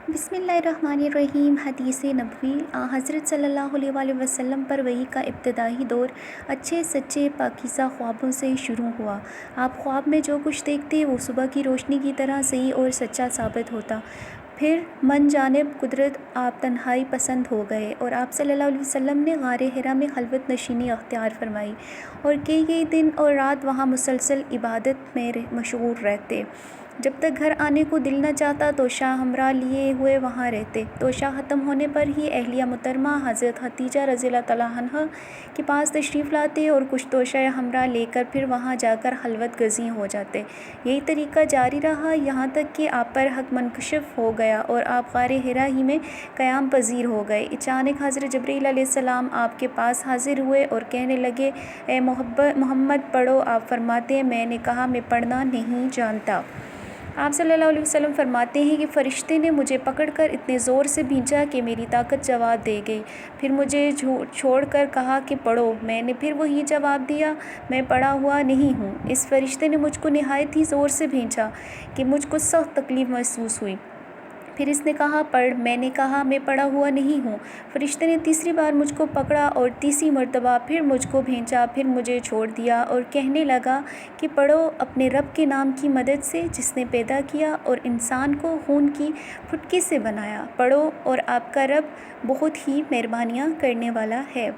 بسم اللہ الرحمن الرحیم۔ حدیث نبوی حضرت صلی اللہ علیہ وآلہ وسلم پر وحی کا ابتدائی دور اچھے سچے پاکیزہ خوابوں سے شروع ہوا۔ آپ خواب میں جو کچھ دیکھتے وہ صبح کی روشنی کی طرح صحیح اور سچا ثابت ہوتا۔ پھر من جانب قدرت آپ تنہائی پسند ہو گئے اور آپ صلی اللہ علیہ وسلم نے غار حرا میں خلوت نشینی اختیار فرمائی اور کئی دن اور رات وہاں مسلسل عبادت میں مشغول رہتے۔ جب تک گھر آنے کو دل نہ چاہتا توشہ ہمراہ لیے ہوئے وہاں رہتے۔ توشہ ختم ہونے پر ہی اہلیہ محترمہ حضرت خدیجہ رضی اللہ تعالیٰ عنہا کے پاس تشریف لاتے اور کچھ توشہ ہمراہ لے کر پھر وہاں جا کر خلوت گزین ہو جاتے۔ یہی طریقہ جاری رہا یہاں تک کہ آپ پر حق منکشف ہو گیا اور آپ غار حرا ہی میں قیام پذیر ہو گئے۔ اچانک حضرت جبرائیل علیہ السلام آپ کے پاس حاضر ہوئے اور کہنے لگے، اے محمد پڑھو۔ آپ فرماتے ہیں، میں نے کہا میں پڑھنا نہیں جانتا۔ آپ صلی اللہ علیہ وسلم فرماتے ہیں کہ فرشتے نے مجھے پکڑ کر اتنے زور سے بھینچا کہ میری طاقت جواب دے گئی۔ پھر مجھے چھوڑ کر کہا کہ پڑھو۔ میں نے پھر وہی جواب دیا، میں پڑھا ہوا نہیں ہوں۔ اس فرشتے نے مجھ کو نہایت ہی زور سے بھینچا کہ مجھ کو سخت تکلیف محسوس ہوئی۔ پھر اس نے کہا پڑھ۔ میں نے کہا میں پڑھا ہوا نہیں ہوں۔ فرشتے نے تیسری بار مجھ کو پکڑا اور تیسری مرتبہ پھر مجھ کو بھینچا، پھر مجھے چھوڑ دیا اور کہنے لگا کہ پڑھو اپنے رب کے نام کی مدد سے جس نے پیدا کیا اور انسان کو خون کی پھٹکی سے بنایا۔ پڑھو اور آپ کا رب بہت ہی مہربانیاں کرنے والا ہے۔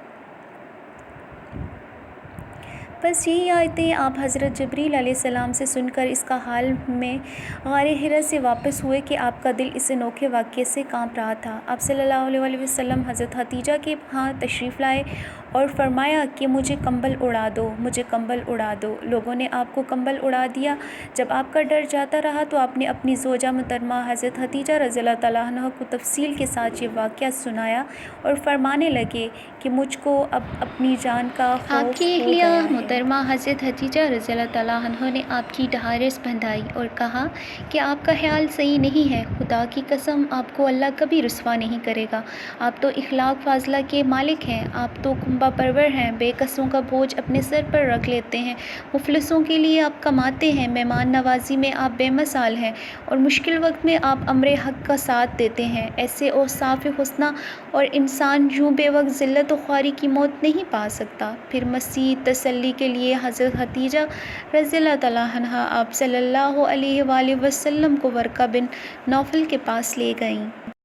بس یہی آیتیں آپ حضرت جبرائیل علیہ السلام سے سن کر اس کا حال میں غار حرا سے واپس ہوئے کہ آپ کا دل اس انوکھے واقعے سے کانپ رہا تھا۔ آپ صلی اللہ علیہ وآلہ وسلم حضرت خدیجہ کے ہاں تشریف لائے اور فرمایا کہ مجھے کمبل اڑا دو، مجھے کمبل اڑا دو۔ لوگوں نے آپ کو کمبل اڑا دیا۔ جب آپ کا ڈر جاتا رہا تو آپ نے اپنی زوجہ محترمہ حضرت خدیجہ رضی اللہ تعالیٰ عنہا کو تفصیل کے ساتھ یہ واقعہ سنایا اور فرمانے لگے کہ مجھ کو اب اپنی جان کا خوف ہو گیا ہے۔ محترمہ حضرت خدیجہ رضی اللہ تعالیٰ عنہا نے آپ کی ڈھارس بندھائی اور کہا کہ آپ کا خیال صحیح نہیں ہے، خدا کی قسم آپ کو اللہ کبھی رسوا نہیں کرے گا۔ آپ تو اخلاق فاضلہ کے مالک ہیں، آپ تو کنبہ پرور ہیں، بے کسوں کا بوجھ اپنے سر پر رکھ لیتے ہیں، مفلسوں کے لیے آپ کماتے ہیں، مہمان نوازی میں آپ بے مثال ہیں اور مشکل وقت میں آپ امر حق کا ساتھ دیتے ہیں۔ ایسے اوصاف حسنہ اور انسان یوں بے وقت ذلت و خواری کی موت نہیں پا سکتا۔ پھر مزید تسلی کے لیے حضرت خدیجہ رضی اللہ تعالیٰ عنہا آپ صلی اللہ علیہ وآلہ وسلم کو ورقہ بن نوفل کے پاس لے گئیں۔